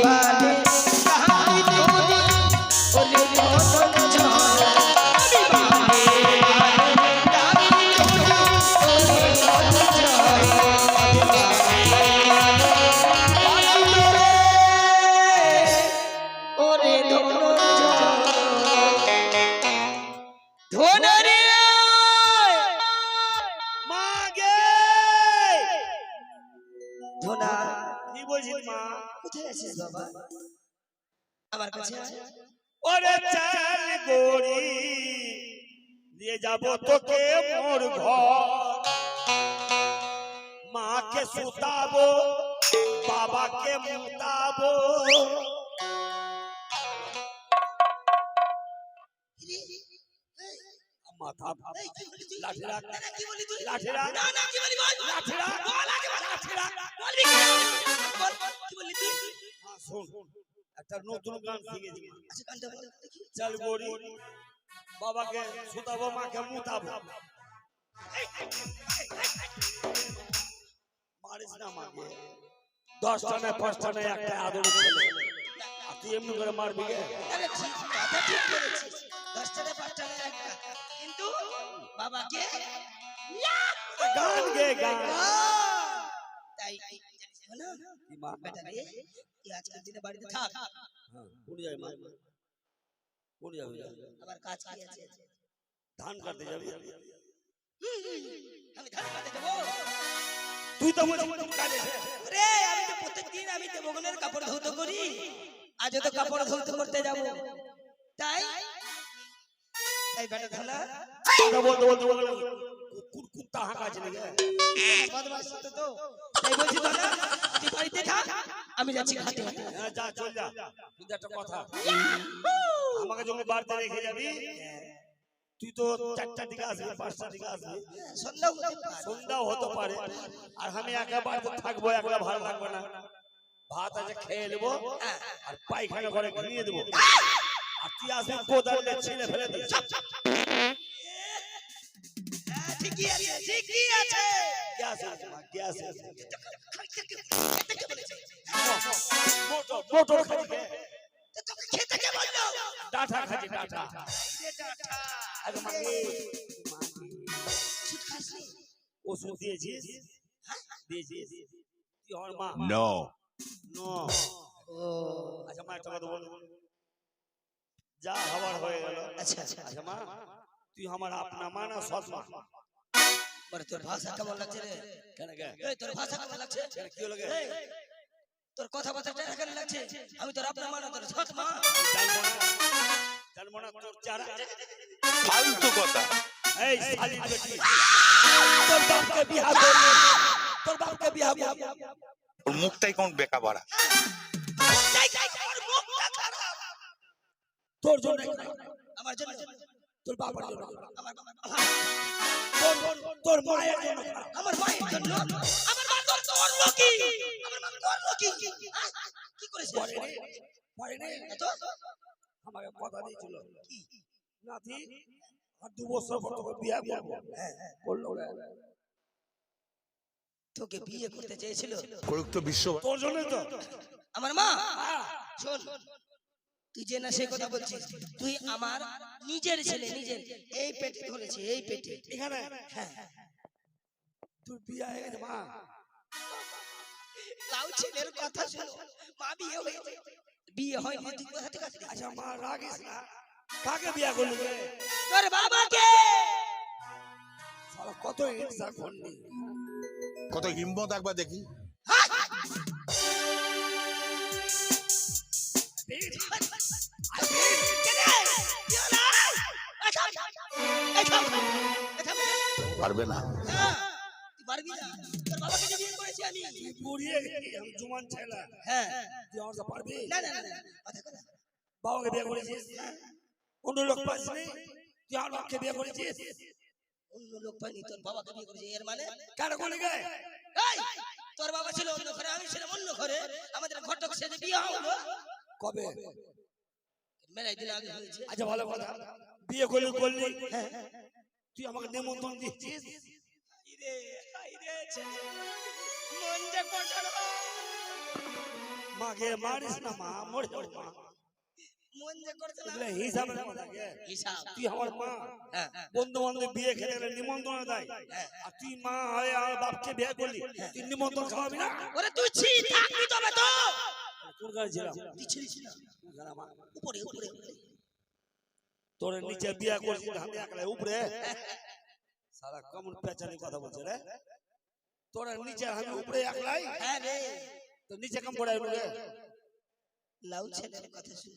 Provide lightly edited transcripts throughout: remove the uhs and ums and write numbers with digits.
বালে কাহারি ধুনি ওরে ধনঞ্জয় আমি বালে কাহারি ধুনি ওরে ধনঞ্জয় ওরে ধনরে মাগে ধনা কি বলছিস মা? কোথায় আছিস বাবা? আমার কাছে আয়। ওরে চাল গড়ি দিয়ে যাব তোকে মোর ঘর, মাকে সুতাবো বাবাকে মুতাবো। মাথা লাঠি রাখ, কি বলি তুই? লাঠি রাখ, না না কি বলি বল? লাঠি রাখ, বল আগে বল। লাঠি রাখ। বলবি কি? বল কি বলি তুই? শোন, একটা নতুন গান শিখেছি। আচ্ছা গানটা বল দেখি। চল গড়ি বাবাকে সুতাবো মাকে মুতাবো। মারিস না মাকে, 10 টানে 5 টানে একটা আদর ছেলে, আর তুই এমনি করে মারবি কে? আরে ঠিক কথা ঠিক বলেছিস। 10 টাকা 5 টাকা একটা, কিন্তু বাবাকে গান গে গান। তাই জানিস না কি মা? বেটা রে তুই আজকের দিনে বাড়িতে থাক। হ্যাঁ, কোন যাই মা? কোন যাবি? আবার কাজ কি আছে? ধান কাটতে যাবি? আমি ধান কাটতে যাব। তুই তো বলছিস কাজে। আরে আমি তো প্রত্যেকদিন আমি দেবগণের কাপড় ধৌত করি, আজ তো কাপড় ধৌত করতে যাব। তাই তাই বেটা ধানা কথা বলতে বলতে কুত্তা হাঁকাছে নাকি? বদমাশ তো। তাই বলছি ধানা তুই বাড়িতে থাক, আমি যাচ্ছি ঘাটে। হ্যাঁ যা, চল যা। কিন্তু একটা কথা, আমাকে যখন বাড়িতে রেখে যাবি, তুই তো 4টার দিকে আসবি, 5টার দিকে আসবি, সন্ধ্যাও হতে পারে। আর আমি একা বাড়িতে থাকবো, একলা ভালো লাগবে না। ভাত আছে খেয়ে নেবো, আর পায়খানা করে ঘুমিয়ে দেবো। আর তুই আসবি কোদালে ছিঁড়ে ফেলে দিস। ঠিকই আছে ঠিকই আছে। গ্যাস আছে মা, গ্যাস আছে। মোটর খাবি কে? তোকে খেতে কে বললো? ডাঁটা খাবি, ডাঁটা। আগে মাকে ওষুধ খাসনি? ওষুধ দিয়েছিস? দিয়েছিস? তুই আমার মা? No. নো। ও আচ্ছা মা, একটা কথা বল। যা হওয়ার হয়ে গেল। আচ্ছা আচ্ছা আচ্ছা মা, তুই আমার আপনা মা না সৎ মা? বড় তোর ভাষা কেমন লাগছে রে? কেন কে? এই তোর ভাষা কেমন লাগছে? কেন কি হলো কে? এই, তোর কথাবার্তা কেন লাগছে? আমি তোর আপনা মা না তোর সৎ মা? জানবো না তোর চারা। ফালতু কথা। এই শালির বেটি, তোর বাপকে বিয়া করবি, তোর বাপকে বিয়া করবি। ওর মুখটাই কোন বেকা বাড়া। যাই যাই তোর মুখটা খারাপ। তোর জন্য, আমার জন্য, তোর বাবার জন্য, আমার তোর মায়ের জন্য, আমার মায়ের জন্য, আমার মা তোর তোর লোকি, আমার মা তোর লোকি। কি করেছিস? পরে তো আমাকে কথা দিয়েছিল কি নাতি আর 2 বছর পর তোকে বিয়া করবো। বললো না, তোকে বিয়ে করতে চেয়েছিল করুক তো বিশ্ব। তোর জন্য তো। আমার মা। শোন তুই যে না সে কথা বলছিস, তুই আমার নিজের ছেলে, নিজের। এই পেটে ধরেছে, এই পেটে এখানে হ্যাঁ তোর বিয়া হয়ে গেছে মা? তাও ছেলের কথা শোনো, মা বিয়ে হয়েছে, বিয়ে হয়নি তুই কোথা থেকে আসলি? আচ্ছা মা রাগিস না, কাকে বিয়া করলি রে? তোর বাবাকে। শালা কত হিংসা করলি। কত হিম্মত একবার দেখি। পারবে না। পারবি না? তোর বাবাকে যে বিয়ে করেছি আমি। বুড়িয়ে গেছি, আমি জুয়ান ছেলে। হ্যাঁ তুই আমার সাথে পারবি? না না না কথা কথা। বাবাকে বিয়ে করেছিস, অন্য লোক পাসনি, তুই আমার বাপকে বিয়ে করেছিস। অন্য লোক পাইনি, তোর বাবাকে বিয়ে করেছি, এর মানে? কেন করলি গে? এই তোর বাবা ছিল অন্য ঘরে, আমি ছিলাম অন্য ঘরে, আমাদের ঘটক সেজে বিয়ে হলো। কবে? মেলাই দিন আগে হয়েছে। আচ্ছা ভালো কথা, বিয়ে করলি তুই আমাকে নিমন্ত্রণ দিচ্ছিস? হাইরে হাইরে মন যে কঠোর। মাকে মারিস না মা, মরে যাও মা। মন যে করছে না এগুলো হিসাবের কথা কে? হিসাব। তুই আমার মা, হ্যাঁ, বন্ধু বান্ধব বিয়ে খেতে গেলে নিমন্ত্রণ দেয়, আর তুই মা হয়ে আমার বাপকে বিয়ে করলি, তুই নিমন্ত্রণ খাওয়াবি না? ওরে তুই ছি থাকবি তবে তো কোন গাড়ি ছিলাম? তুই ছিলিস না উপরে উপরে উপরে। তোর নিচে বিয়ে করছিস আমি একলাই উপরে? সারা কেমন পেঁচানি কথা বলছে রে? তোর নিচে আমি উপরে একলাই? হ্যাঁ রে তো নিচে কাম পড়ে রে? লাউ ছেলের কথা শুন,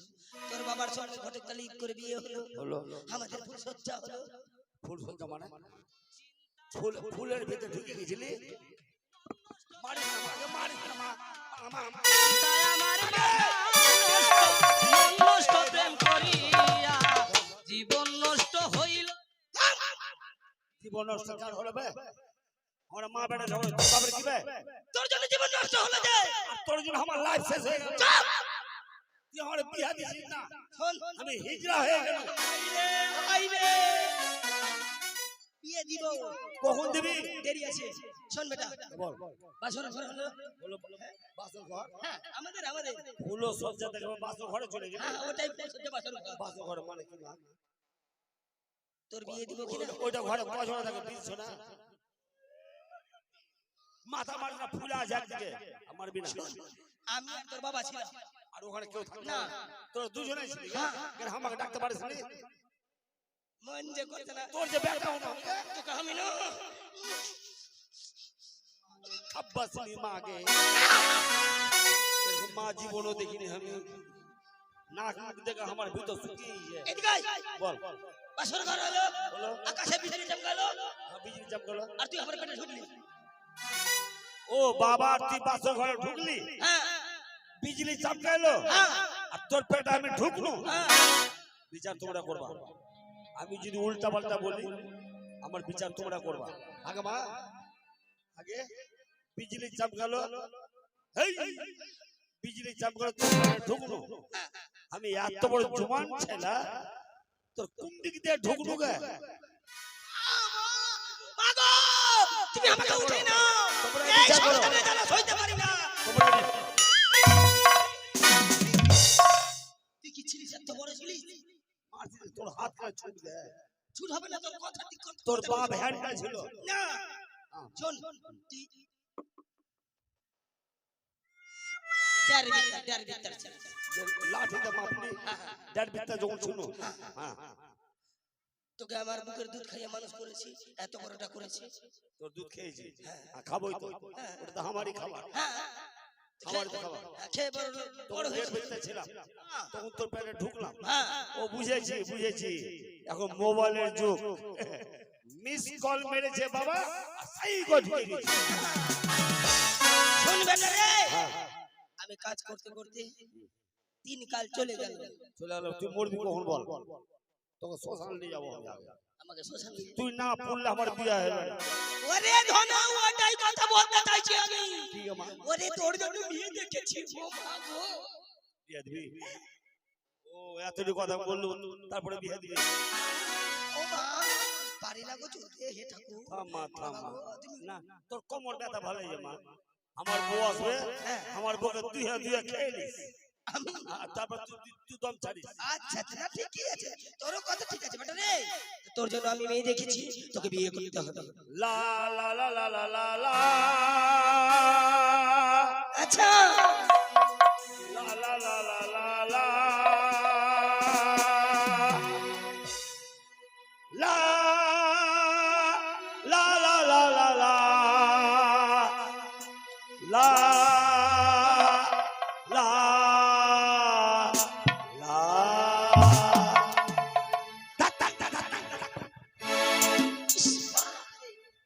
তোর বাবার সঙ্গে ঘটক তালি করে বিয়ে হলো, হলো আমাদের ফুল সজ্জা হলো। ফুল সজ্জা মানে ফুলের ভিতরে ঢুকে গেছিলি? মারিস না মাকে, মারিস না মা, মা, মা। তাই আমার মন নষ্ট প্রেম করিয়া জীবন নষ্ট হইল। জীবন নষ্ট কার হলো বে? আমরা মা বেটা ঝগড়া, তোর বাবার কি বে? তোর জন্য জীবন নষ্ট হলো যে। আর তোর জন্য আমার লাইফ শেষ হয়ে গেল। তুই আমার বিয়া দিছিস না, শোন আমি হিজড়া হয়ে গেল। আইরে বিয়ে দিব, কখন দিবি? দেরি আছে। শোন বেটা, বল। বাসর ঘর হলো, বলো বাসর ঘর? হ্যাঁ আমাদের আমাদের ফুল সজ্জা দেখে বাসর ঘরে চলে গেলি? হ্যাঁ ওটাই ফুল সজ্জা বাসর ঘর। বাসর ঘর মানে কি না? তোর বিয়ে দিব কিনা? ওইটা ঘরে কজন থাকে বুঝছো না? মাথা মারি না, ফুলে আছে একদিকে, আমার বিনা। আমি আর তোর বাবা ছিলাম, আর ওখানে কেউ থাকতো না। না? তোরা দুজনেই ছিলি? হ্যাঁ। কেন আমাকে ডাকতে পারিস নি? মন যে করছে না তোর যে ব্যাকগ্রাউন্ড তোকে আমি না খাব্বাসনি মাকে এরকম মা জীবনও দেখিনি আমি। নাক মুখ দেখে আমার ভিতর শুকিয়ে যায়। এদিকে আয়। বল। বাসর ঘর হলো, বলো। আকাশে বিজলি চমকালো, বিজলি চমকালো। আর তুই আমার পেটে ঢুকলি। ও বাবা, তুই বাসর ঘরে ঢুকলি, হ্যাঁ বিজলি চমকালো, হ্যাঁ আর তোর পেটে আমি ঢুকলু। হ্যাঁ। বিচার তোমরা করবা। আমি যদি উল্টা পাল্টা বলি, আমার বিচার তোমরা করবা। আগে মা, আগে বিজলি চমকালো, এই বিজলি চমকালো, তোর পেটে ঢুকলু। আমি এত বড় জোয়ান ছেলে, তোর কোন দিক দিয়ে ঢুকলু গে? মাগো তুমি আমাকে উঠিয়ে নাও, তোমরা এই বিচার করো। সন্তানের জ্বালা সইতে পারি না। তোমরা তুই কি ছিলিস, এত বড় ছিলিস? মারছিস, তোর হাত করে ছুট দে। ছুট হবে না, তোর কথা ঠিক করতে তোর হবে। বাপ হ্যান্ডটা ছিল না শোন, তুই ডার ভিতর ছিল। লাঠিতে মাপলি, দেড় বিঘা জমি ছিল। হ্যাঁ, তোকে আমার বুকের দুধ খাইয়ে মানুষ করেছি, এত বড়টা করেছি। তোর দুধ খেয়েছি, খাবোই তো, ওটা তো আমারই খাবার। হ্যাঁ আমার তো খাবার। খেয়ে বড় বড় দেড় হয়েছে। বিঘা ছিলাম, তখন তোর পেটে ঢুকলাম। হ্যাঁ ও বুঝেছি বুঝেছি, এখন মোবাইলের যুগ, মিস কল মেরেছে বাবা, আর সেই গো ঢুকে গেছে। শোন বেটা রে, আমি কাজ করতে করতে 3 কাল চলে গেল। চলে গেল, তুই মরবি কখন বল? তোকে শ্মশান নিয়ে যাবো আমি আগে। আমাকে শ্মশান নিয়ে তুই না পড়লে আমার বিয়ে হবে না। ওরে ধনা, ওটাই কথা বলতে চাইছি আমি। ঠিক আছে মা, ওরে তোর জন্য বিয়ে দেখেছি। ও মা গো, বিয়ে দিবি? ও এতটুকু কথা বললো, তারপরে বিয়ে দিবি? ও মা পারি না গো চলতে, হে ঠাকুর। থাম মা, থাম মা। না, তোর কোমর ব্যথা ভালো হয়ে মা। আমার বউ আসবে, আমার বউকে দুই খেয়ে নিস, তারপর তুই দম ছাড়িস। আচ্ছা না ঠিকই আছে, তোরও কথা ঠিক আছে বেটা রে। তোর জন্য আমি মেয়ে দেখেছি, তোকে বিয়ে করতে হবে। লা লা লা লা লা লা লা, আচ্ছা লা লা লা লা লা লা, লা লা লা লা লা লা, লা লা লা।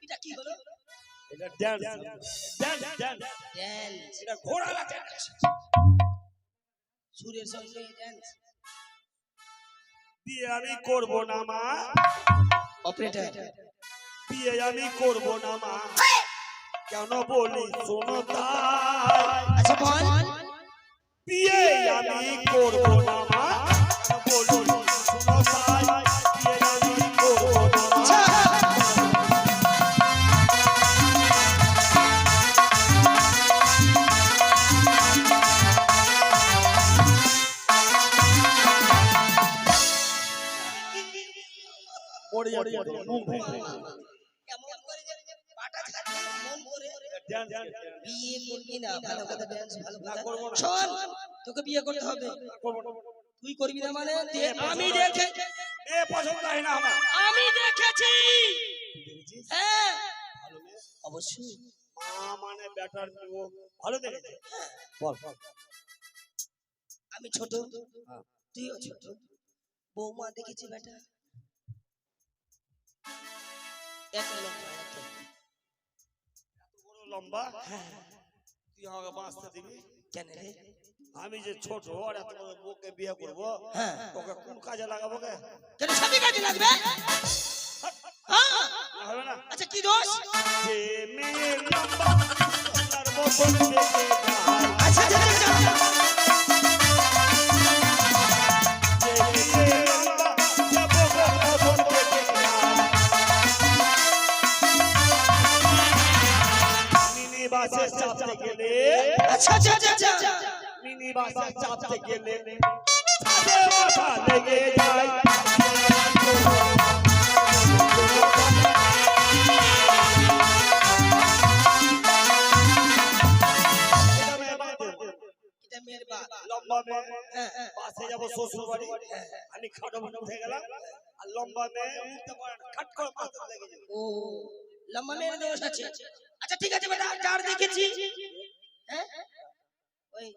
এটা কি হলো? এটা ড্যান্স, ড্যান্স, ড্যান্স। ড্যান্স, এটা ঘোড়া ড্যান্স। সুরের সঙ্গে ড্যান্স। বিয়ে আমি করব না মা, অপারেটর বিয়ে আমি করব না মা, কেন বলি শোনো তাই। আচ্ছা বল। বিয়ে আমি করব না মা, কেন বলি শোনো তাই। বিয়ে আমি করব না মা। পড়ে যাচ্ছে মুখ কেমন করে যে পাটা ছাড়িয়ে মন করে ড্যান্স বিয়ে করবি না, ভালো কথা ড্যান্স ভালো না কথা করবো না শোন, তোকে বিয়ে করতে হবে। করবো না তুই করবি না মানে আমি দেখে মেয়ে পছন্দ হয় না আমার আমি দেখেছি। দেখেছিস হ্যাঁ ভালো মেয়ে অবশ্যই। মা মানে ব্যাটার ও ভালো দেখেছে বল আমি ছোট, হ্যাঁ। তুইও ছোট, বৌমা দেখেছি বেটা এত লম্বা, এত বড় লম্বা তুই আমাকে বাঁচতে দিবি কেন রে? আমি যে ছোট আর এত বড় বউকে বিয়ে করবো হ্যাঁ তোকে কোন কাজে লাগাবো কে কেন সবই কাজে লাগবে? হ্যাঁ না হবে না আচ্ছা কি দোষ? যে মেয়ে লম্বা তার মতন দেখে যায় আচ্ছা আচ্ছা আচ্ছা, আচ্ছা। যে মেয়ে লম্বা তার মতন দেখে যায় মিনি বাসে চাপতে গেলে আচ্ছা আচ্ছা আচ্ছা, আচ্ছা। মিনি বাসে চাপতে গেলে ছাদে মাথা লেগে যায় এটা মেয়ে বাঁধে। এটা মেয়ের বাপ। লম্বা মেয়ে হ্যাঁ, হ্যাঁ। বাসে যাবো শ্বশুর বাড়ি আমি খাটো মনে উঠে গেলাম আর লম্বা মেয়ে উঠতে পারে না খাট করে পাথর লেগে যাবে ও লম্বা মেয়ের দোষ আছে। আচ্ছা ঠিক আছে বেটা, যার দেখেছি হ্যাঁ ওই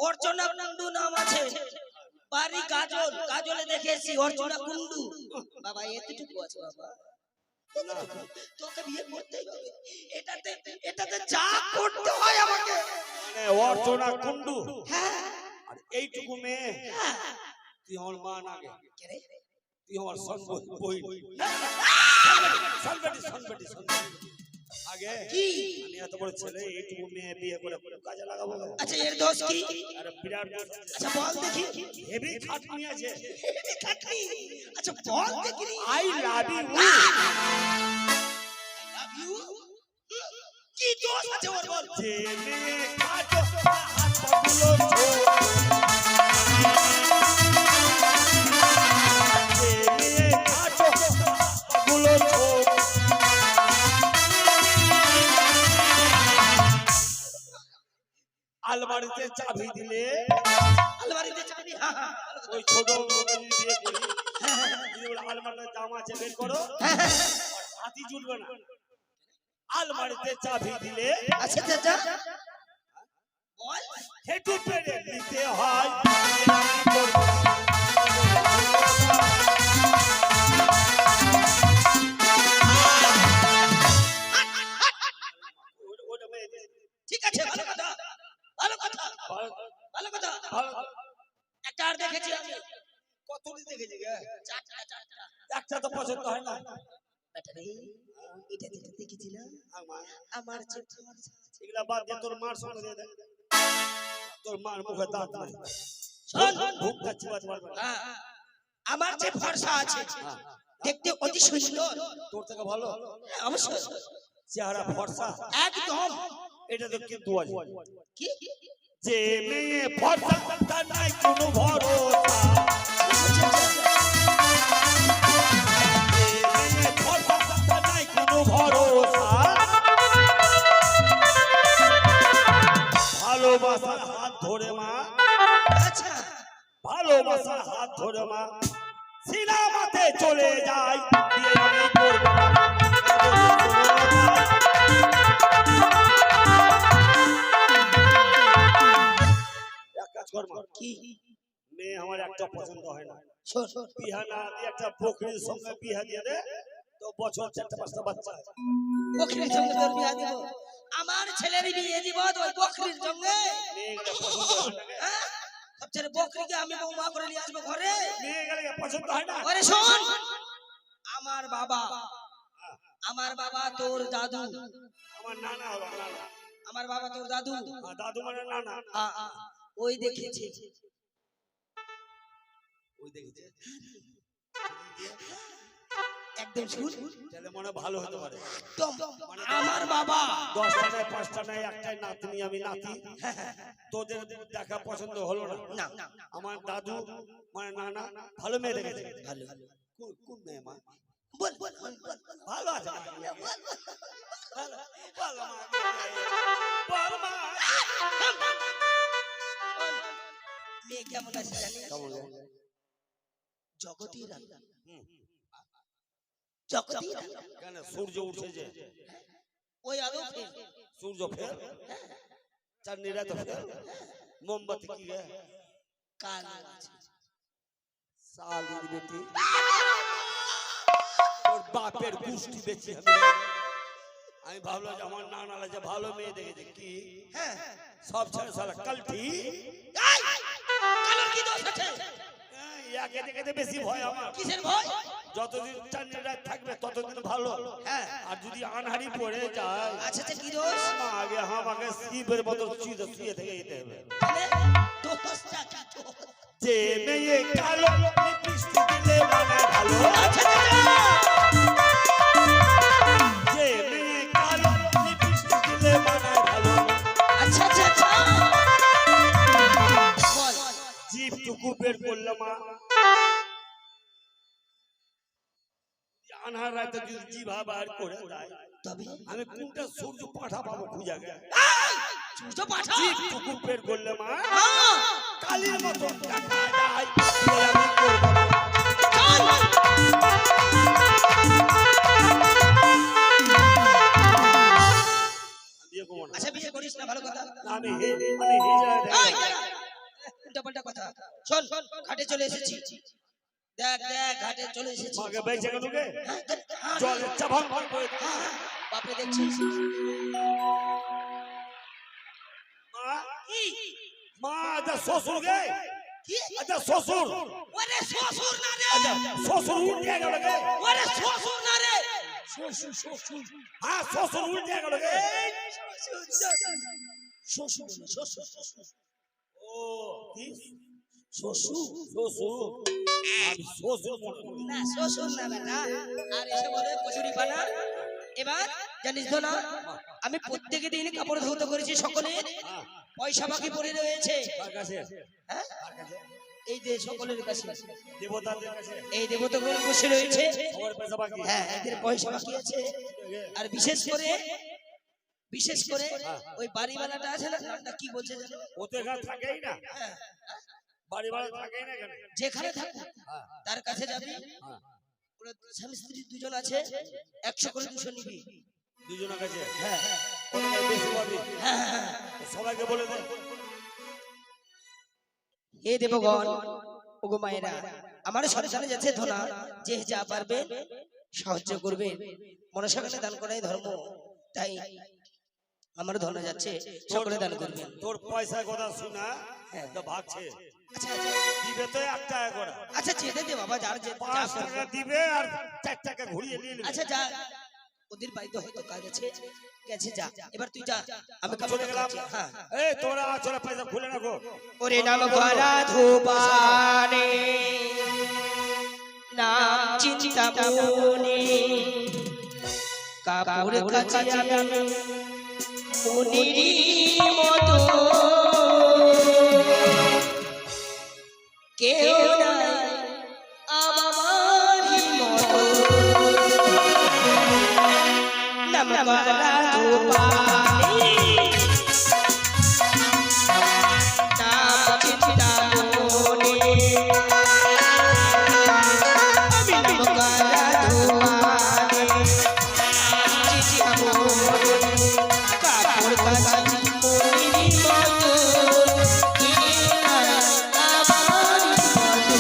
অর্চনা কুন্ডু নাম আছে, বাড়ি গাজল, গাজলে দেখেছি অর্চনা কুন্ডু। বাবা এতটুকু আছে বাবা, এতটুকু। তোকে বিয়ে করতেই হবে, এটাতে এটাতে যা করতে হয় আমাকে। মানে অর্চনা কুন্ডু হ্যাঁ আর এইটুকু মেয়ে তুই আমার মা না গে কে রে? তুই আমার বই আগে কি? আমি এত বড় ছেলে এইটুকু মেয়ে বিয়ে করে কোনো কাজে লাগাবো না। আচ্ছা এর দোষ কি? আরে বিরাট দোষ আছে। আচ্ছা বল দেখি। হেভি খাটনি আছে খাটনি। আচ্ছা বল দেখি। I love you love you. কি দোষ আছে ওর বল? যে মেয়ে খাটো হাত পাগুলো ছোট যে মেয়ে খাটো পাগুলো ছোট আলমারিতে চাবি দিলে আলমারিতে চাবি, হ্যাঁ হ্যাঁ ওই ছোট লোকের বিয়ে করি যদি বলে আলমারিতে জাম আছে বের করো হ্যাঁ, হ্যাঁ। হাতি জুটবে না আলমারিতে চাবি দিলে আচ্ছা আচ্ছা আচ্ছা। বল। হেঁটু পেরে নিতে হয় ঠিক আছে ভালো কথা, ভালো কথা, ভালো কথা। একটা আর দেখেছি আমি, কতদিন দেখেছি গে চারটা চারটা। একটা তো পছন্দ হয় না বেটা রে, এটা যেটা দেখেছি না আমার যে ফর্সা আছে। এগুলা বাদ দিয়ে তোর মার সঙ্গে দিয়ে দে তোর মার মুখে দাঁত নাই শোন, ভুকটা চিবাতে পারবে না হ্যাঁ, আমার যে ফর্সা আছে দেখতে অতি সুন্দর, তোর থেকে ভালো হ্যাঁ, অবশ্যই চেহারা ফর্সা একদম। এটা তো কিন্তু আছে কি? যে মেয়ে ফর্সা তার নাই কোনো ভরসা যে মেয়ে ফর্সা তার নাই কোনো ভরসা ভালোবাসার হাত ধরে মা আচ্ছা ভালোবাসার হাত ধরে মা সিনেমাতে চলে যায় বিয়ে আমি করবো না এক কাজ কর মা কি? মেয়ে আমার একটা পছন্দ হয় না শোন শোন, বিহা না দিয়ে একটা বকরির সঙ্গে বিহা দিয়ে দে তো বছর 4-5টা বাচ্চা হয়। বকরির সঙ্গে তোর বিয়ে দিব? আমার ছেলের বিয়ে দিব তো ওই বকরির সঙ্গে? মেয়েগুলো পছন্দ হয় না হ্যাঁ? সবচেয়ে বকরিকে আমি বৌমা করে নিয়ে আসবো ঘরে? মেয়েগুলো পছন্দ হয় না আরে শোন, আমার বাবা, আমার বাবা তোর দাদু, আমার নানা হলো নানা আমার বাবা তোর দাদু, আর দাদু মানে নানা ওই দেখেছে, ওই দেখেছে একদম শুন, তাহলে মনে হয় ভালো হতে পারে আমার বাবা 10টা নাই 5টা নাই একটাই নাতনি আমি নাতি তোদের দেখা পছন্দ হলো না না আমার দাদু মানে নানা ভালো মেয়ে দেখেছে ভালো কোন মেয়ে মা বল বল বল বল ভালো আছে বল, বল। ভালো ভালো মা বল মা মেয়ে কেমন আছে জানিস? কেমন জগতী রানী, হুম জগতী রানী। কেন সূর্য উঠছে যে ওই আলো ফেল, সূর্য ফের চাঁদনিরা তো ফের মোমবাতি কি রে কালো আছে। সালির বেটি তোর বাপের গুষ্টি বেচি আমি ভাবলাম যে আমার নানারা যে ভালো মেয়ে দেখেছে কি হ্যাঁ, সব ছেড়ে সারা কালটি এই, কালোর কি দোষ আছে? ইয়াকে দেখে বেশি ভয় আমার কিসের ভয়? যতদিন চাঁদনিরা থাকবে ততদিন ভালো হ্যাঁ, আর যদি আনহারি পড়ে যায় আচ্ছা আচ্ছা, কি দোষ? আগে আমাকে শিবের মতো শুয়ে থেকে যেতে হবে মানে দোষটা কি দোষ? যে মেয়ে কালো লিপস্টিক দিলে মানে ভালো আচ্ছা আচ্ছা, যে মেয়ে কালো লিপস্টিক দিলে মানে ভালো আচ্ছা আচ্ছা আচ্ছা, বল। জিভটুকু বের করলাম আনহার রাতে যদি জিভা বার করে দেয় তবে আমি কোনটা সূর্য পাঠা পাবো খুঁজে গে সূর্য পাঠা, জিভটুকু বের করলাম হ্যাঁ, কালির মতো দেখা যায় আমি করবো না। চল। বিয়ে করবো না। আচ্ছা, বিয়ে করিস না, ভালো কথা। আমি হিজড়া এই, দাঁড়া। উল্টাপাল্টা কথা শোন, ঘাটে চলে এসেছি। দেখ দেখ, ঘাটে চলে এসেছি। মাকে বেঁচে গেল কে হ্যাঁ, দেখ, হ্যাঁ, জলে চাভান ভান করে দে। হ্যাঁ, বাপরে দেখছিস? মা মা আচ্ছা শ্বশুর গে কি? আচ্ছা শ্বশুর ওরে শ্বশুর না রে, আচ্ছা শ্বশুর উল্টে গেল গে ওরে শ্বশুর না রে, হ্যাঁ শ্বশুর উল্টে গেল গে শ্বশুর, শ্বশুর, শ্বশুর। ও কি শ্বশুর শ্বশুর আমি শ্বশুর মনে করি না, শ্বশুর না বেটা, আর এসে বলে কচুরি পানা। এবার জানিস তো না, আমি প্রত্যেকে দিন কাপড় ধৌত করেছি সকলের, পয়সা বাকি পড়ে রয়েছে। কার কাছে হ্যাঁ, কার কাছে এই যে সকলের কাছে, দেবতাদের কাছে এই দেবতাগুলো বসে রয়েছে। সবার পয়সা বাকি হ্যাঁ, এদের পয়সা বাকি আছে। আর বিশেষ করে ওই বাড়িওয়ালাটা আছে না, নামটা কি বলছে জানো? ওতে এখানে থাকেই না হ্যাঁ, বাড়ি বাড়ি থাকেই না এখানে যেখানে থাকুক হ্যাঁ তার কাছে যাবি। হ্যাঁ ওরা স্বামী স্ত্রী দুজন আছে, 100 করে 200 নিবি। দুজনের কাছে হ্যাঁ কোনো বেশি পাবি হ্যাঁ হ্যাঁ। সবাইকে বলে দে হে দেবগণ, ওগো মায়েরা, আমার সন্তানে যাচ্ছে ধনা, যে যা পারবে সাহায্য করবে। মনসাকানে দান করাই ধর্ম, তাই আমার ধনা যাচ্ছে, সকলে দান করবেন। তোর পয়সা কথা শোনা হ্যাঁ। তো ভাগছে আচ্ছা আচ্ছা দিবে তো 1 টাকা করে আচ্ছা, যেতে দে বাবা, যার যে 5 টাকা দিবে আর 4 টাকা ঘুরিয়ে নিয়ে নেবে আচ্ছা যা, ওদের বাড়িতে হয়তো কাজ আছে, গেছে, যা। এবার তুই যা, আমি কাপড় চলে গেলাম হ্যাঁ। এই তোরা চলে পয়সা খুলে রাখো ওরে নাম ভরা ধূপানে, নাম চিন্তা মনে, কাপড় কাছে আমি মুনিরি মতো, কেউ নাই আমারই মতো, নাম ভরা ধূপানে, নাম চিন্তা মনে, আমি নাম ভরা ধূপানে, চিন্তা মনে, কাপড় কাছে মুনিরি মতো, কেউ নাই আমারই মতো।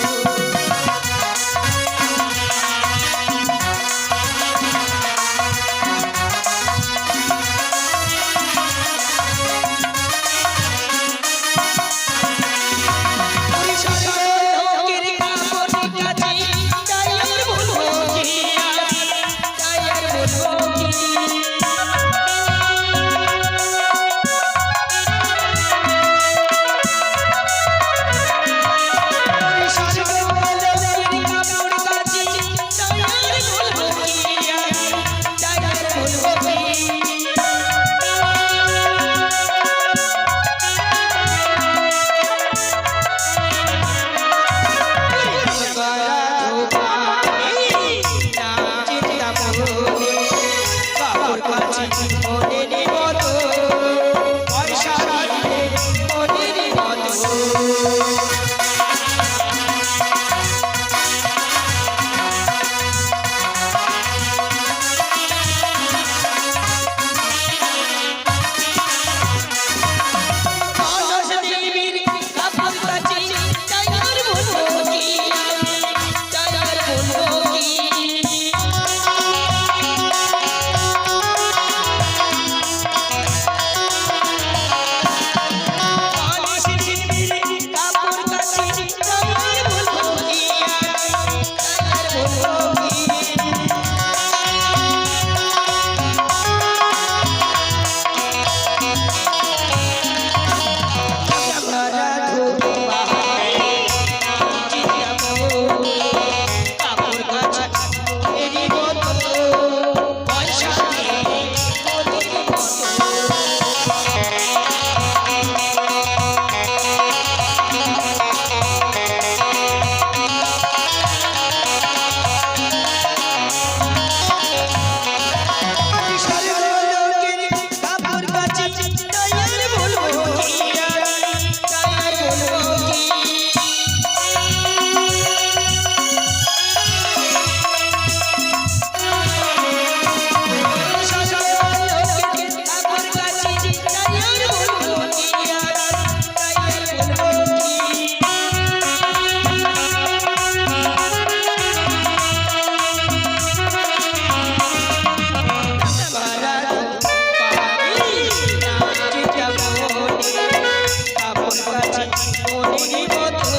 মতো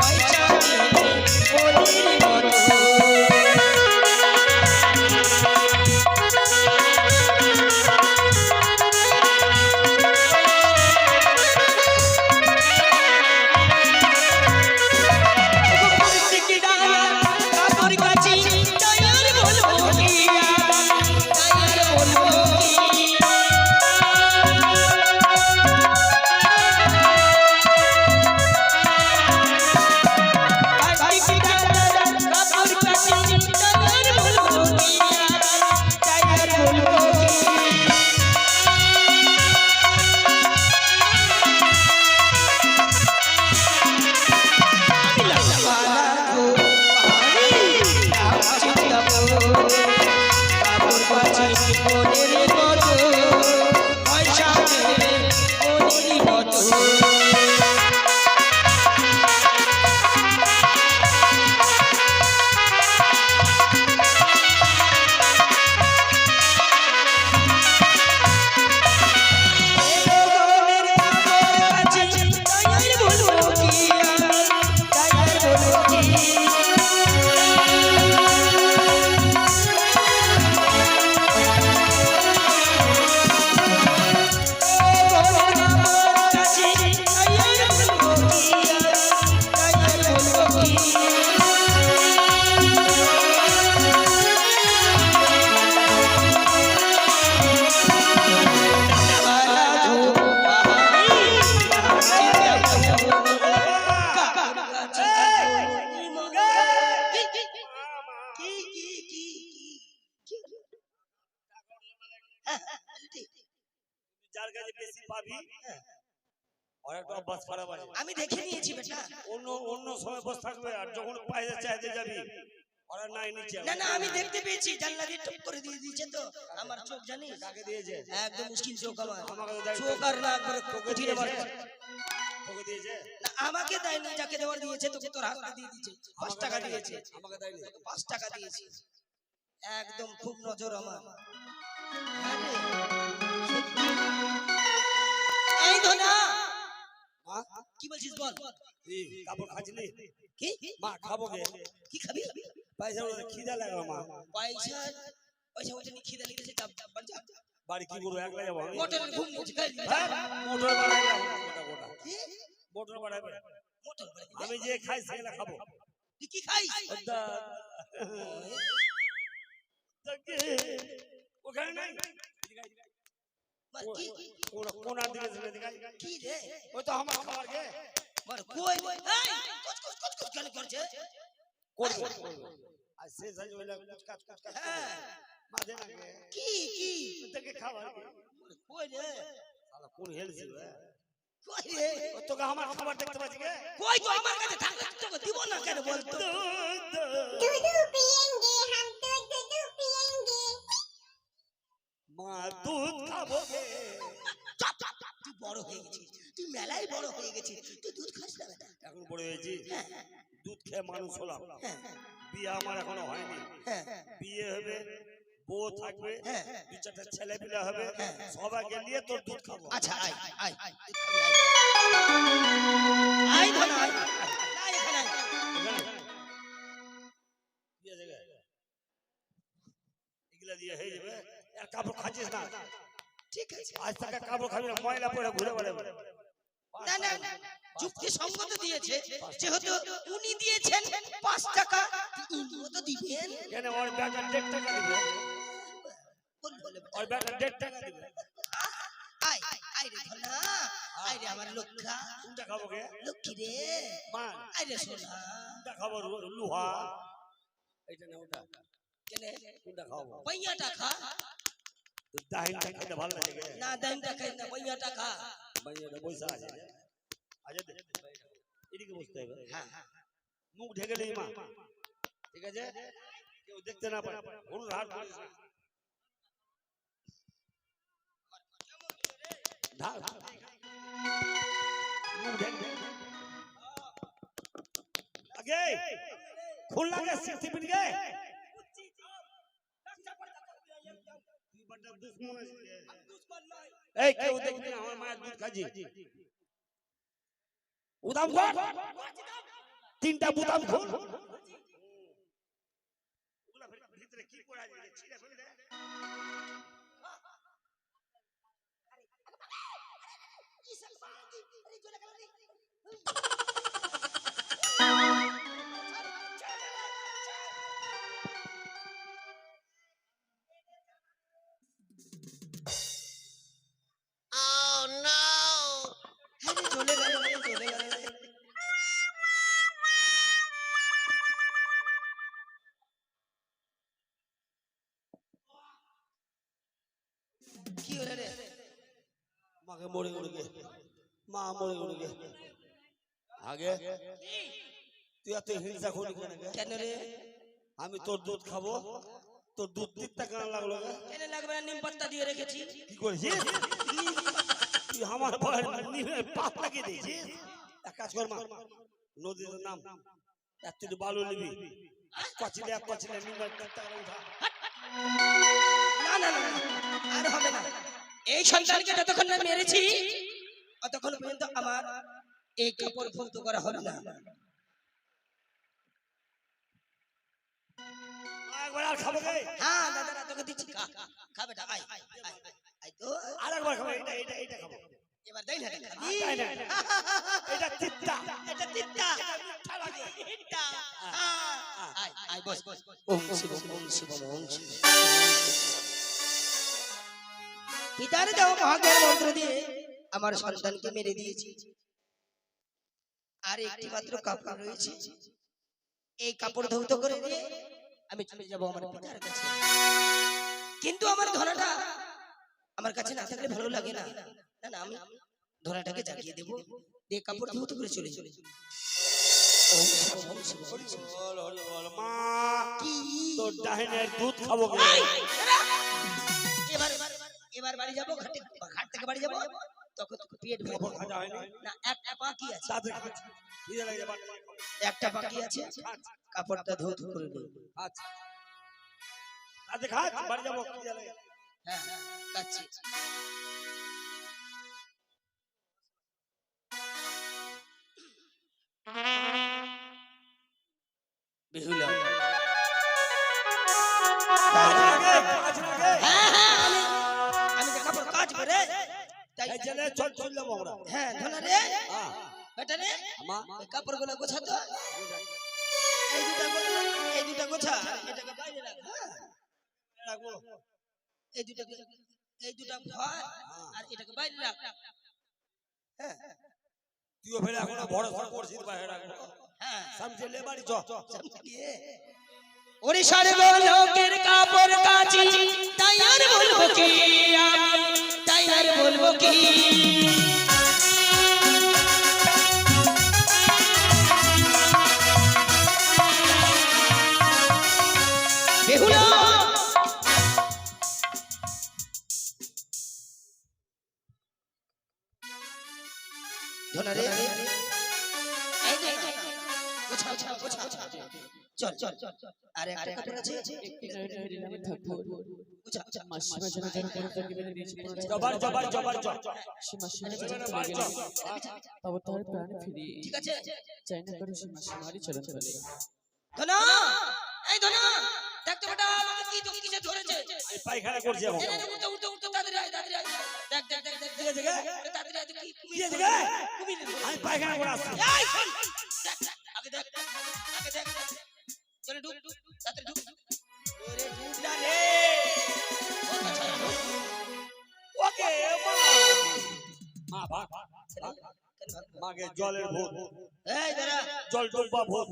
পয়সা নেই পরির মতো যার কাছে বেশি পাবি আর একটা অভ্যাস খারাপ আছে। আমি দেখে নিয়েছি বেটা অন্য সময় বসে থাকবে আর যখন পায়ে চাইতে যাবি ওরা নাই নিচে। না না আমি দেখতে পেয়েছি জানলা দিয়ে টপ করে দিয়ে দিয়েছে তো আমার চোখ জানিস কাকে দিয়েছে? একদম মুশকিল চোখ আমার আমাকে তো দেয় চোখ আর না করে কঠিন আমার তোকে দিয়েছে? না আমাকে দেয়নি যাকে দেওয়ার দিয়েছে তোকে তোর হাতে দিয়ে দিয়েছে 5 টাকা দিয়েছে আমাকে দেয়নি। 5 টাকা দিয়েছি একদম খুব নজর আমার এই ধনা মা কি বলছিস বল এই কাপড় খাচ্ছিলি? কি মা খাবো গে? কি খাবি পয়সা ওদের খিদা লাগলো মা। পয়সা পয়সা ওটা নিয়ে খিদে লেগেছে চাপ চাপ যা বাড়ি কি করবো একলা যাবো আমি? মোটরের ঘুম নিয়েছে খাই হ্যাঁ, মোটর বানাবে গোটা গোটা কি মোটর বানাবে। মোটর বাড়ি আমি যে খাই সেগুলা খাবো। তুই কি খাইস ওটা ওখানে নাই মার কি কোন আর দিকে ছেড়ে দিকে কি রে ওই তো আমার খাবার গে মার কই এই কুচ কুচ কেন করছে করবে আর শেষ হয়ে গেল কুচ কাজ হ্যাঁ মাঝে না গে কি কি তোকে খাবার কই রে শালা কোন হেলছি রে কই রে ও তোকে আমার খাবার দেখতে পাচ্ছি গে কই তো আমার কাছে থাকলে তোকে দিব না কেন বলতো মা দুধ খাবো গে চাপ চাপ তুই বড় হয়ে গেছিস তুই মেলাই বড় হয়ে গেছিস তুই দুধ খাস না বেটা এখন বড় হয়েছি দুধ খেয়ে মানুষ হলাম বিয়ে আমার এখনো হয়নি বিয়ে হবে বউ থাকবে দু চারটা ছেলে পিলা হবে সবাইকে নিয়ে তোর দুধ খাবো আচ্ছা আয় আয় আয় আয় ধনা আয় আয় এখানে আয় দিয়ে দেবে এগুলা দিয়ে হয়ে যাবে আর কাপড় খাচ্ছিস না ঠিক আছে আজ থেকে কাপড় খাবি না ময়লা পড়ে ঘুরে বেড়াবে না না যুক্তি সঙ্গত দিয়েছে যেহেতু উনি দিয়েছেন 5 টাকা ইনিও তো দিবেন কেন ওর ব্যাটা 1.5 টাকা দিবে বল বলে ওর ব্যাটা 1.5 টাকা দিবে আয় আয় রে ধনা আয় রে আমার লক্ষ্মা কোনটা খাবো গে লক্ষ্মী রে মা আয় রে সোনা কোনটা খাবো লুহা এইটা না ওটা কেনে কোনটা খাবো পয়য়াটা খা তো দাহিনটা খেতে ভালো লাগে গে না দাইনটা খাই না পয়য়াটা খা বাইরে বসে আছে আজ এদিকে বসতে হবে হ্যাঁ মুখ ঢেকে নেই মা ঠিক আছে কেউ দেখতে না পারে ভুল হাত করিস না ঢাল মুখ ঢেকে আগে খুল লাগে সিটি পিট গে তুই বড় দুশ্মন আছিস এই কেউ দেখবি না আমার মায়ের দুধ খাজি বুতাম খোল, তিনটা বুতাম খোল। ভিতরে কি করা যায় ছিঁড়ে ফেলে দে। আরে চলে গেল রে, চলে গেল রে। কি হলো রে? মাকে মরে গেল গে, মা মরে গেল গে। আগে তুই এত হিংসা করি কেন গে? কেন রে? আমি তোর দুধ খাবো, তোর দুধ তিনটা কেন লাগলো গে? কেন লাগবে না? নিম পাতা দিয়ে রেখেছি। কি করেছিস তুই? আমার ভয়ের নিমে পাত লাগিয়ে দিয়েছিস। এক কাজ কর মা, নদীতে নাম, একটু বালু নিবি, কচিলে এক কচিলে নিমের টাকা উঠা। না না না, আর হবে না। এই সন্তানকে যতক্ষণ না মেরেছি ততক্ষণ পর্যন্ত আমার এই কাপড় ভুক্ত করা হবে না। একবার আর খাবো গে? হ্যাঁ দাদা, তোকে দিচ্ছি, খা খা বেটা, আয় আয় আয়, আয় তো। আর একবার খাবো, এটা এটা এটা খাবো। এবার দেই না, খাবি? তাই না? এটা তিত্তা, এটা তিতা, মিঠা লাগে। এটা আয় আয়, বস বস। ওম শিবম ওম শিবম ওম শিবম। পিতার দেওয়া মহাজ্ঞান মন্ত্র দিয়ে আমার সন্তানকে মেরে দিয়েছি। আর একটি মাত্র কাপড় রয়েছে, এই কাপড় ধৌত করে দিয়ে আমি চলে যাব আমার পিতার কাছে। কিন্তু আমার ধনাটা আমার কাছে না থাকলে ভালো লাগে না। না না, আমি ধনাটাকে জাগিয়ে দেব, দিয়ে কাপড় ধৌত করে চলে চলে। ওম শিবম ওম শিবম ওম শিবম। বল হরি বল। মা কি? তোর ডাহিনের দুধ খাবো গে। এবার এবার বাড়ি যাবো, ঘাট থেকে বাড়ি যাবো, তখন তোকে পেট ভরে কাপড় খাওয়া হয়নি? না, একটা বাকি আছে, তাতে খাচ্ছি। খিদে লাগে বাড়ি যাবো। একটা বাকি আছে, কাপড়টা ধৌত করে নেব। আচ্ছা তাতে খাচ্ছি, বাড়ি যাবো, খিদে লাগে। হ্যাঁ কাচ্ছি। বেহুলা, কাজ লাগে, কাজ লাগে। আমি তো কাপড় কাজ করে তাই। এই জেলে চল চললাম আমরা। হ্যাঁ ধনা রে, হ্যাঁ বেটা রে, মা ওই কাপড়গুলো গোছা তো। এই দুটা গোছা, এটাকে বাইরে রাখ। হ্যাঁ রাখবো। এই দুটা ভর, আর এটাকে বাইরে রাখ। হ্যাঁ তুইও ফেলে এখনো বড় বড় করছিস বাইরে রাখবো। হ্যাঁ, সামনে লে বাড়ি চ। ওড়িশার লোকের কাপড় কাচি, তাই আর বলবো কি আমি, তাই আর বলবো কি। বেহুলা, ধনা রে, এই দে, গোছা গোছা গোছা, চল চল চল। আর একটা কাপড় আছে, গোছা গোছা। জবার জবার জবার চ। ঠিক আছে চাইনা করে সীমারি চরণ তলে ধনা, এই ধনা, দেখতে বেটা আমাকে কি তো কিসে ধরেছে। আমি পায়খানা করছি এখন। এই উঠতে উঠতে উঠতে তাড়াতাড়ি আয়, তাড়াতাড়ি আয়। দেখ দেখ দেখ দেখ, ঠিক আছে গে? তাড়াতাড়ি আয়, কি ঠিক কুমির আছে গে? কুমির। আমি পায়খানা করে আসছি। এই শোন, দেখ দেখ, আগে দেখ, আগে দেখ, চলে ঢুক, তাড়াতাড়ি ঢুক। ওরে ঢুক না রে, ও ছাড়া ঢুক। ওকে মা ভাগ মাগে জলের ভূত, এই দাঁড়া, জল ডুববা ভূত।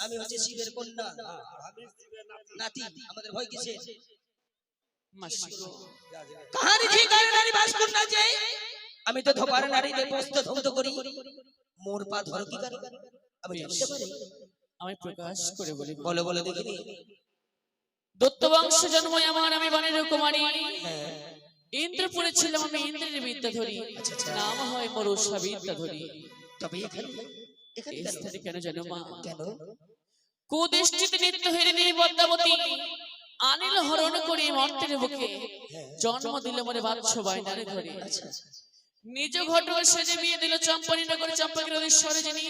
আমি হচ্ছে শিবের কন্যা, আমি শিবের নাতি, আমাদের ভয় কিসে? মাসি কাহারি ঠিকানা নারী বাস করনা যে, আমি তো ধোপার নারী দে বস্ত ধৌত করি, মোর পা ধরো কি করে? আমি জানতে পারি। আমি প্রকাশ করে বলি বলো বলো দেখিনি। দত্ত বংশ জন্ম আমার, আমি বনের কুমারী। ইন্দ্রপুরে ছিলাম আমি, ইন্দ্রের বিদ্যা ধরি, নাম হয় মোর উষা বিদ্যা ধরি। তবে এখানে এই স্থানে কেন জানো মা? কেন? কুদৃষ্টিতে নিত্য হেরিনি পদ্মাবতী, আনিল হরণ করে মর্তের বুকে, জন্ম দিল মনে বাচ্চ বাইনারে ধরে। নিজ ঘটক সেজে বিয়ে দিল চম্পানি নগরে চম্পাকের অধীশ্বরে যিনি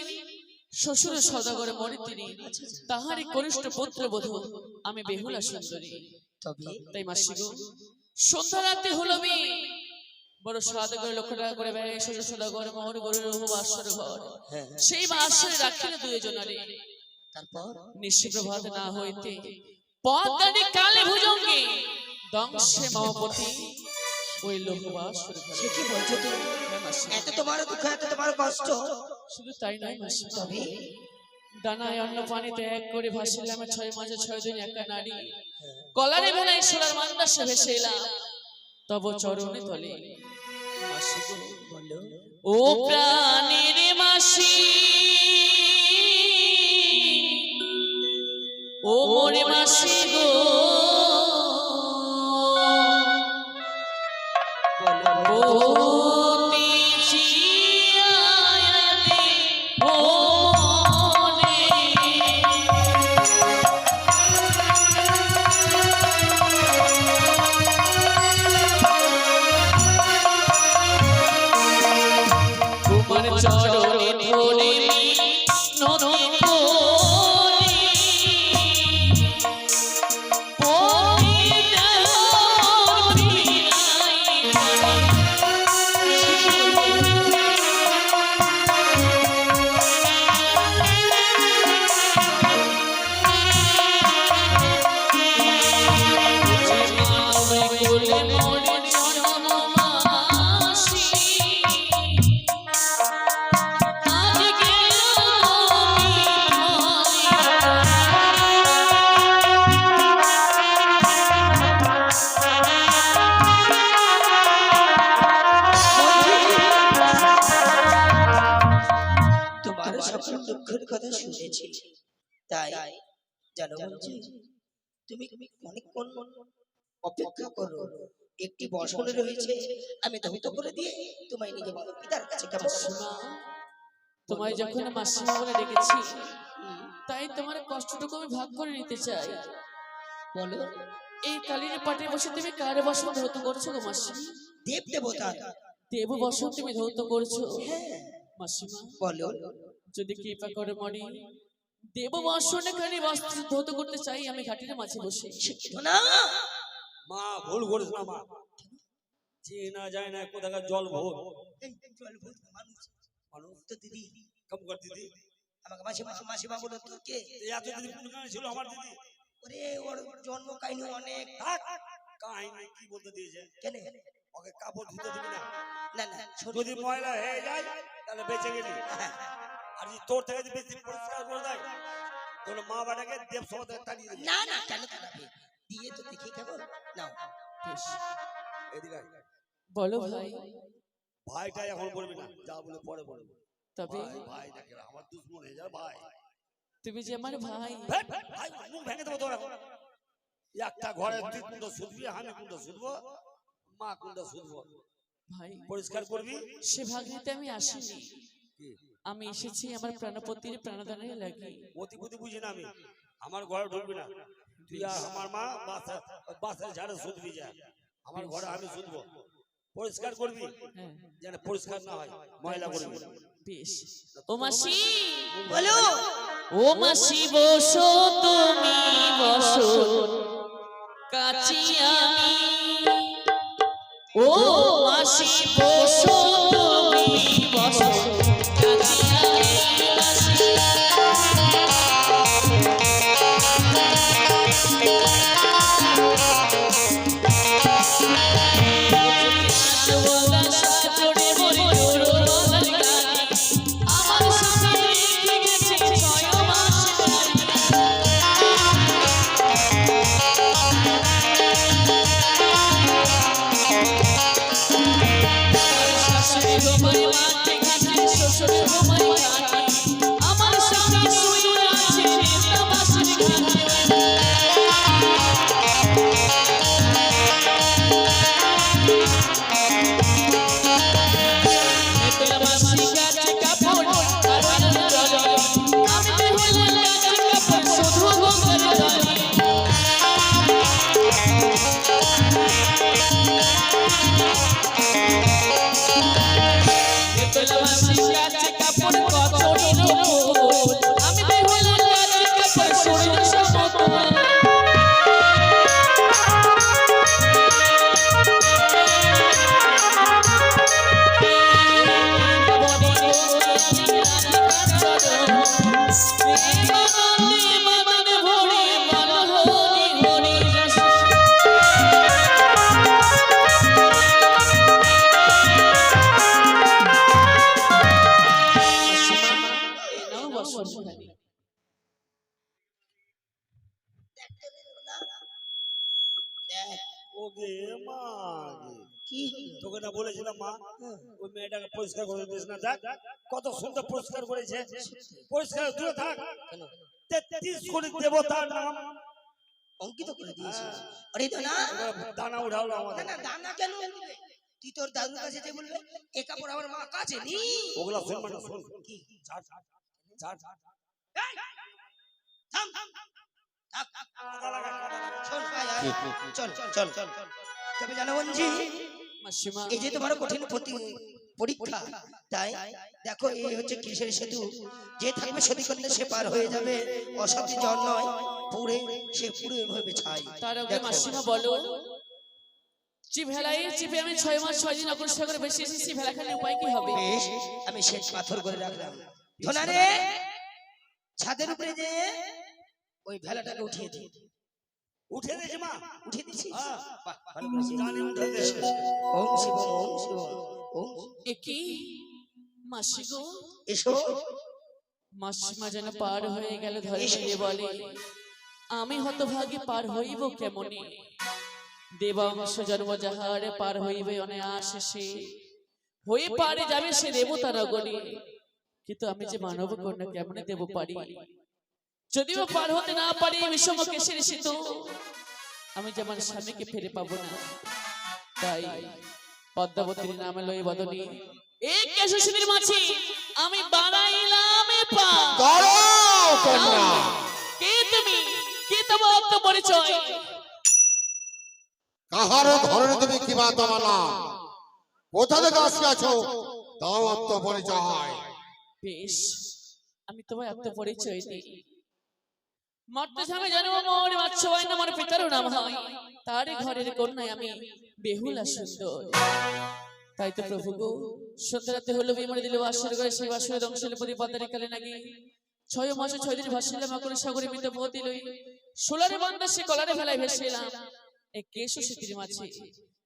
শ্বশুর সদাগরে মরে তিনি তাহারই কনিষ্ঠ পুত্র বধূ আমি বেহুলা সুন্দরী। তবে তাই মাসি গো সন্ধ্যা রাতে হলো বিয়ে বড় সদাগরে লক্ষ টাকা করে বেড়ায় শ্বশুর সদাগরে মোহর গরুর বাসর ঘর সেই বাসরে রাখিল দুইজনারে। তারপর নিশ্চিত প্রভাত না হইতে পদ্মানি কালে ভুজঙ্গে দংশে মামপতি ওই লোহবাসর ঘরে। সে কি বলছো তুমি? এত তোমার দুঃখ, এত তোমার কষ্ট। শুধু তাই নয় মাসি, তবে ডানায় অন্ন পানি ত্যাগ করে ভাসিলাম 6 মাসে 6 দিন একা নারী কলারে ভেলাই সোনার মান্দাসে ভেসে এলাম তব চরণে তলে। মাসি গো বলো ও প্রাণের মাসি ও মোরে মাসি গো ও তিচিয়াতে মনে তোমার চরণে ধরে নদী তোমার সকল দুঃখের কথা শুনেছি, তাই জানো বলছি তুমি অনেকক্ষণ অপেক্ষা করো। একটি বছর রয়েছে, আমি ধৌত করে দিয়ে তোমায় নিয়ে যাবো পিতার কাছে। কেমন? তোমায় যখন মাসিমা বলে ডেকেছি তাই তোমার কষ্টটুকু আমি ভাগ করে নিতে চাই। বলো। এই কালীর পাটে বসে তুমি কারে বসন্ত ধৌত করছো গো মাসি? দেব দেবতা দেব বসন্ত তুমি ধৌত করছো মাসিমা? বলো। যদি কৃপা করে মরি দেব বসনে কানে বস্ত্র ধৌত করতে চাই আমি ঘাটের মাঝে বসে। শিক্ষিত না মা ভুল করিস না মা, চেনা যায় না কোথাকার জল ভোগ এই জল ভূত মানুষ মানুষ তো দিদি কম কর দিদি। আমাকে মাসিমা বলো তো কে? এত দিদি কোনখানে ছিল আমার দিদি? ওরে ওর জন্ম কাহিনী অনেক। থাক, কাহিনী কি বলতে দিয়েছে? কেন? ওকে কাপড় ধুতে দিবি না, না না যদি ময়লা হয়ে যায় তাহলে বেঁচে গেলি। আর যদি তোর থেকে যদি বেশি পরিষ্কার করে দেয় তাহলে মা বাবাকে দেব সভা থেকে তাড়িয়ে দিবি। না না কেন তাড়াবে? দিয়ে তো দেখি কেমন নাও। বেশ, এদিকে আয়। বলো ভাই। ভাইটা এখন বলবি না, যা বলে পরে বলবো। তবে ভাই ভাই দেখে আমার দুশ্মন হয়ে যায় ভাই। তুমি যে আমার ভাই। ভাই মুখ ভেঙে দেবো তোর এখন। একটা ঘরে তুই কোনটা শুধবি, আমি কোনটা শুধবো, মা কোনটা শুধবো। ভাই পরিষ্কার করবি। সে ভাগ নিতে আমি আসিনি, আমি এসেছি আমার প্রাণপতির প্রাণদানের লাগি। অতিপতি বুঝি না আমি, আমার ঘরে ঢুকবি না তুই আর আমার মা। বাসের ঝাড়ে শুধবি যা, আমার ঘরে আমি শুধবো। পরিষ্কার করবি হ্যাঁ যেন পরিষ্কার না হয়, ময়লা করবি। বেশ। ও মাসি বলো। ও মাসি বসো তুমি বসো কাছি আমি। ও মাসি বসো তুমি বসো কাছি আমি মাসি। আমার সাথে রেখে গেছে 6 মাস শাশুড়ি দেখ ওগে মা গে। কি তোকে না বলেছিলাম মা ওই মেয়েটাকে পরিষ্কার করে দিস না, দেখ কত সুন্দর পরিষ্কার করেছে। পরিষ্কার দূরে থাক। 33 কোটি দেবতার নাম অঙ্কিত করে দিয়েছিস। আরে দানা এবার দানা উঠালো না আমাদের। না দানা কেন দিবে? তুই তোর দাদুর কাছে যে বলবে এ কাপড় আমার মা কাছে নি ওগুলা শুনবে না, শুন। কি ছাড়, ছাড়, ছাড়, ছাড়। এই! থাম থাম থাম থাক থাক কাদা লাগা, কাদা লাগা। চল আয়, আয়। চল চল চল তবে জানো বঞ্জি মাসিমা এই যে তোমার কঠিন পরীক্ষা, তাই দেখো এই হচ্ছে কিসের সেতু, যে থাকবে সতী কন্যা সে পার হয়ে যাবে, অসতী জন নয় পুরে সে পুরে হয়ে ছাই। তার আগে দেখো। মাসিমা বলো যে ভেলায় চিপে আমি 6 মাস 6 দিন অগ্রসর করে বেশি এসেছি, ভেলা খেলে উপায় কি হবে? বেশ আমি শ্বেত পাথর করে রাখলাম। ধনারে ছাদের উপরে যে ওই ভেলাটাকে উঠিয়ে দিই। উঠে দিয়েছে মা। উঠিয়ে দিছি হ্যাঁ। বাহ, ভালো করেছিস। জানি উঠে দিয়েছে। ওম শিব ওম শিব ওম এ কি মাসি গো? এসো মাসিমা যেন পার হয়ে গেল, ধরে ফেলে বলে আমি হতভাগী পার হইব কেমনে? দেবাংশ জন্ম যাহার পার হইবে অনায়াসে সে, হয়ে পারে যাবে সে দেবতা নগরে, কিন্তু আমি যে মানব কন্যা কেমনে দেব পারি? যদিও পার হতে না পারি বিষম কেশের সেতু, আমি যে আমার স্বামীকে ফিরে পাবো না। তাই পদ্মাবতীর নামে লই বদনী এই কেশশিনীর মাঝে আমি বানাইলাম এ পা। দাঁড়াও কন্যা, কে তুমি? কে তোমার আত্মপরিচয়? কাহার ধরনে তুমি কি বা তোমার নাম? কোথা থেকে আসিয়াছো তাও আত্মপরিচয়। বেশ, আমি তোমার আত্মপরিচয় দিই। মর্তে স্বামী জানো মোর মাচ্ছবাই না আমার পিতারও নাম হয়, তারই ঘরের কন্যায় আমি বেহুলা সুন্দর। তাই তো প্রভু গো, সন্ধ্যারাতে হলো বিমরে দিল বাসর করে, সেই বাসরে দংশলে পরি পদ্মারে কালে নাকি 6 মাস 6 দিন ভাসিলাম আকুল সাগরে মৃত পতি লই, সোলারে বান্দা সে কলারে ভেলায় ভেসেলাম এই কেশশীতির মাঝে।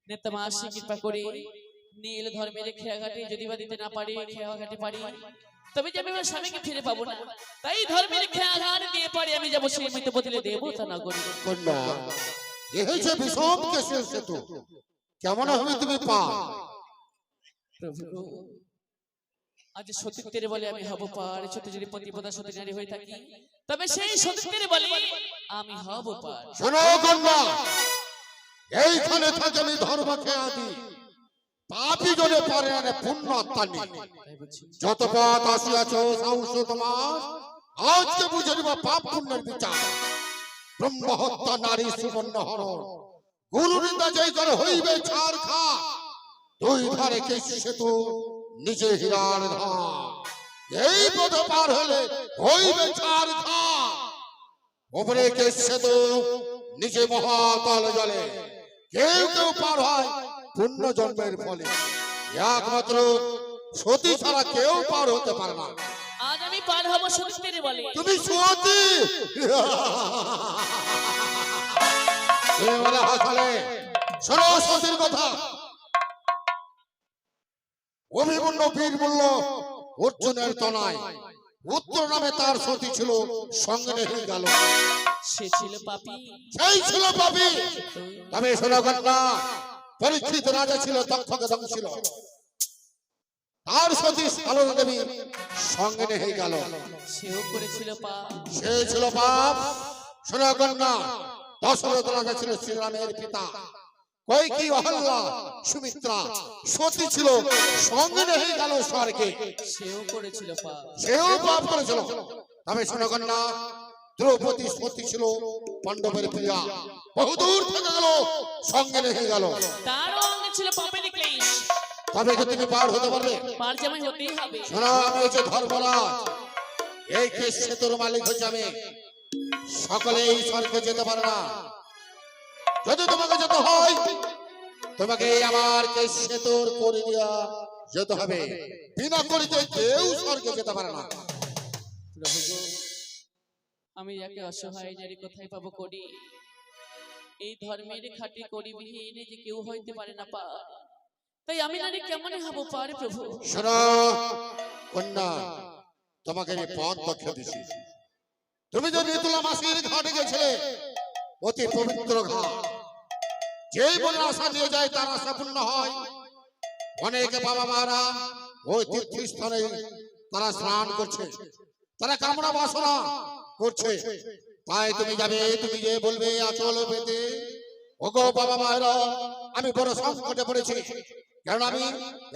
নেতা মাসি কৃপা করে নীল ধর্মের খেয়াঘাটে যদি বা দিতে না পারি, খেয়াঘাটে পারি তবে যে আমি আমার স্বামীকে ফিরে পাবো না। তাই ধর্মের খেয়াঘাট দিয়ে পারি আমি যাবো সেই মৃত পতিলে দেবতা নগরী। কন্যা, এ হয়েছে বিষম কেশের সেতু, কেমন হবে তুমি পা? প্রভু গো, আজ সতীত্বের বলে আমি হব পার, সতী যদি পতিপদা সতী নারী হয়ে থাকি তবে সেই সতীত্বের বলে আমি হব পার। শোনো কন্যা, এইখানে থাকে আমি ধর্ম খেয়া দিই, পাপি জনে পারে না পুণ্য আত্মা নেই। যত পথ আসিয়াছ সাহস তোমার, আজকে বুঝে নিব পাপ পুণ্যের বিচার। ব্রহ্ম হত্যা নারী সুবর্ণ হরণ, গুরু নিন্দা যেই করে হইবে ছাড় খা। দুই ধারে কেশী সেতু নিচে হীরার ধাম, এই পথ পার হলে হইবে ছাড় খা। উপরে কেশী সেতু নিচে মহাতল জলে, কেউ কেউ পার হয় পুণ্য জন্মের ফলে। একমাত্র সতী ছাড়া কেউ পার হতে পারে না। আজ আমি পার হব সতীত্বের বলে। তুমি সতী তুমি বলে হাসালে। শোনো সতীর কথা। অভিমন্যু বীর বলল অর্জুনের তনায়, উত্তর নামে তার সতী ছিল, সঙ্গে নিয়ে গেল। সে ছিল পাপী, সেই ছিল পাপী। তবে শোনো কন্যা, পরীক্ষিত রাজা ছিল, দক্ষকে ধ্বংসিল, তার সতী সালনা দেবী সঙ্গে নিয়ে গেল। সেও করেছিল পাপ। সে ছিল পাপ। শোনো কন্যা, দশরথ রাজা ছিল শ্রীরামের পিতা, কইকি অহল্যা সুমিত্রা সতী ছিল, সঙ্গে নিয়ে গেল স্বর্গে। সেও করেছিল পাপ। সেও পাপ করেছিল। তবে শোনো কন্যা, দ্রৌপদী সতী ছিল পাণ্ডবের প্রিয়া, বহুদূর থেকে গেল, সঙ্গে নিয়ে গেল। তারও অঙ্গে ছিল পাপের ক্লেশ। তবে কি তুমি পার হতে পারবে? পার জামাই হতেই হবে। শোনো, আমি হচ্ছে ধর্মরাজ, এই কেশ সেতুর মালিক হচ্ছে আমি। সকলে এই স্বর্গে যেতে পারে না। যদি তোমাকে যেতে হয়, তোমাকে আমার কেশ সেতুর করে দিয়া যেতে হবে। বিনা করিতে কেউ স্বর্গে যেতে পারে না। প্রভু গো, আমি যাকে অসহায় নারী কোথায় পাবো করি? এই ধর্মের খাটি করি বিহীন যে কেউ হইতে পারে না পার, তাই আমি নারী কেমন হব পারে প্রভু? শোনো কন্যা, তোমাকে আমি পথ দেখিয়ে দিছি। তুমি যে নিতুলা মাসির ঘাটে গেছিলে, অতি পবিত্র ঘাট, যেই মনে আশা নিয়ে যায় তার আশা পূর্ণ হয়। অনেকে বাবা মারা ওই তীর্থস্থানে তারা স্নান করছে, তারা কামনা বাসনা করছে। তাই তুমি যাবে, তুমি যে বলবে আচল পেতে, ওগো বাবা মায়েরা আমি বড় সংকটে পড়েছি, কারণ আমি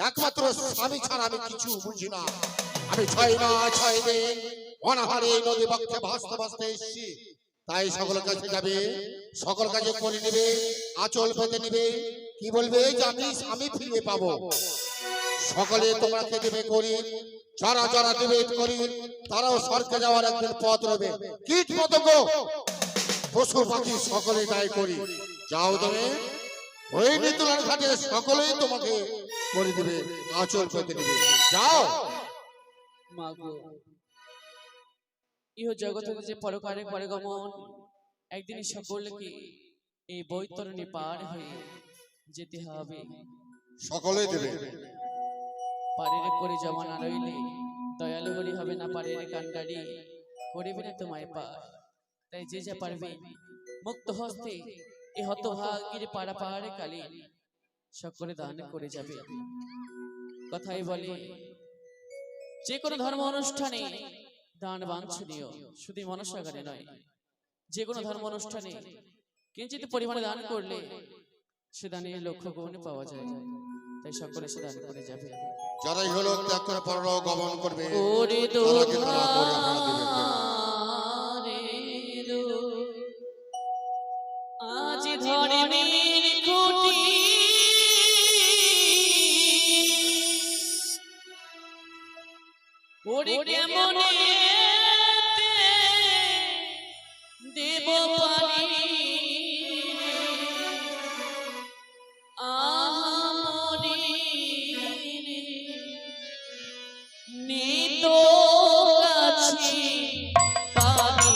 একমাত্র স্বামী ছাড়া আমি কিছু বুঝি না। আমি 6 মাস 6 দিন অনাহারে নদী বক্ষে ভাসতে ভাসতে এসেছি। তাই সকল কাছে যাবে, সকল কাজে করে নেবে, আঁচল পেতে নেবে, কি বলবে যে আমি ফিরে পাবো। সকলে তোমরা দেবে করি, যারা যারা দেবে করি, তারাও স্বর্গে যাওয়ার একদিন পথ রবে। কীট পতঙ্গ পশু পাখি সকলে তাই করি। যাও তুমি ওই নিতুলার ঘাটে, সকলেই তোমাকে করে দিবে, আঁচল পেতে নেবে। যাও। মাগো, ইহ জগৎ হতে যে পরকারে করে গমন, একদিনই সকলকে এই বৈতরণী পার হয়ে যেতে হবে। সকলেই দেবে। পারের করে জমা না রইলে দয়ালু হরি হবে না, পারের কান্ডারি করিবে না তোমায় পার। তাই যে যা পারবে মুক্ত হস্তে এ হতভাগীর পাড়া পাহাড়ে কালী সকলে দান করে যাবে। কথাই বলে যে কোনো ধর্ম অনুষ্ঠানে দান বাঞ্ছনীয়, শুধু মনসাগারে নয়, যে কোনো ধর্ম অনুষ্ঠানে কিঞ্চিত পরিমাণে দান করলে সে দানের লক্ষ্য গুণে পাওয়া যায়। তাই সকলে সে দান করে যাবে। যারাই হলো ত্যাগ করে পরলোক গমন করবে, ওরে তারাকে তারা করে আপনারা দিবেন। আজ ধর্মের খুঁটি ওরে কেমনে দেব পারি আমরি নিত কাছে পারি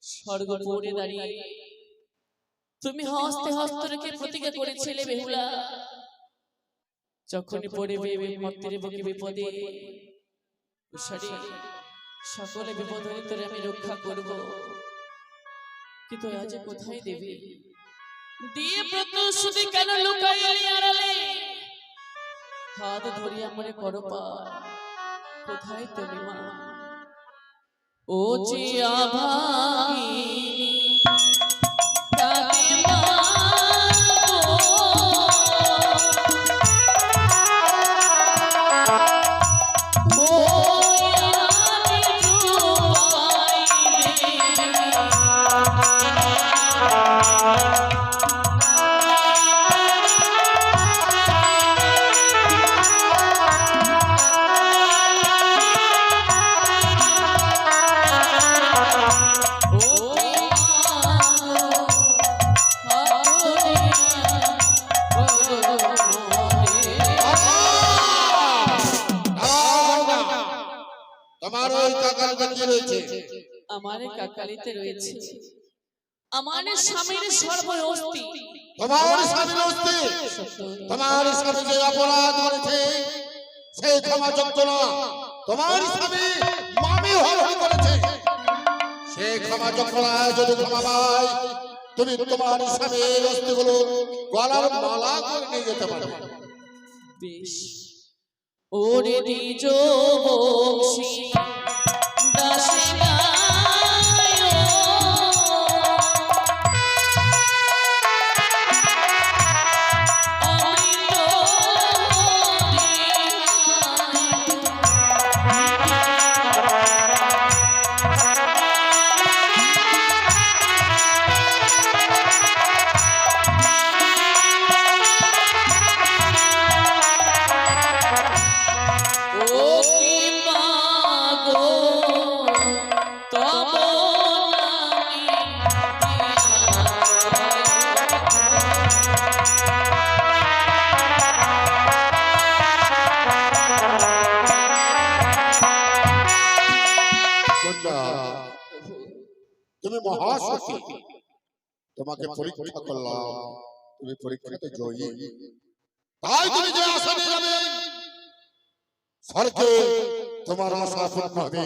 স্বর্গপুরে দাঁড়িয়ে তুমি হস্তে হস্ত রেখে প্রতিজ্ঞা করেছিলে বেহুলা, যখনই পড়বে মর্তের বুকে বিপদে, সকলে বিপদ হলে তোরে আমি রক্ষা করব, কিন্তু আজ কোথায় দেবী দিয়ে প্রতিশ্রুতি কেন লুকাইলি আড়ালে? হাত ধরিয়া মনে করো পা, কোথায় তুমি মা? ও যে আভাগিনী তাকে মাগো, ওই আমি জুবাই দেবী। তোমার ওই কাকার কি রয়েছে? আমার কাকালিতে রয়েছে আমার স্বামীর সর্বস্তি। তোমার স্বামীর অস্তি, তোমার স্বামী যে অপরাধ করেছে সেই ক্ষমাযোগ্য না। তোমার স্বামী মামি হরণ করেছে, সেই ক্ষমাযোগ্য না। যদি ক্ষমা পায় তুমি তোমার স্বামীর অস্তিগুলো গলার মালা করে নিয়ে যেতে পারবে। বেশ, ওরে নিজ বংশী দাসী গায়, আমি তো ও কি মাগো তব কন্যা, তুমি মহাসতী, তোমাকে পরীক্ষা করলাম, তুমি পরীক্ষাতে জয়ী। তাই তুমি যে আশা নিয়ে যাবে স্বর্গে তোমার আশা পূর্ণ হবে।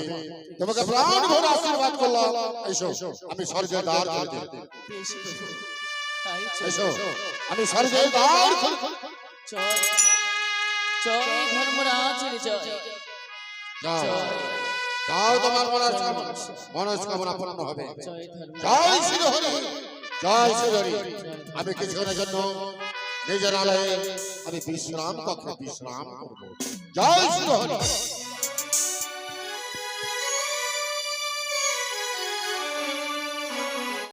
তোমাকে প্রাণ ভরে আশীর্বাদ করলাম। এসো, আমি স্বর্গের দ্বার খুলে দিই। বেশ প্রভু, তাই এসো, আমি স্বর্গের দ্বার খুলে জয় জয় ধর্মরাজের জয় যাও, জয় যাও, তোমার মনস্কামনা পূর্ণ হবে। জয় ধর্ম জয় শ্রী হরি, জয় শ্রী হরি। আমি কিছুক্ষণের জন্য নিজের আলয়ে আমি বিশ্রাম কক্ষে বিশ্রাম করবো। জয় শ্রী হরি।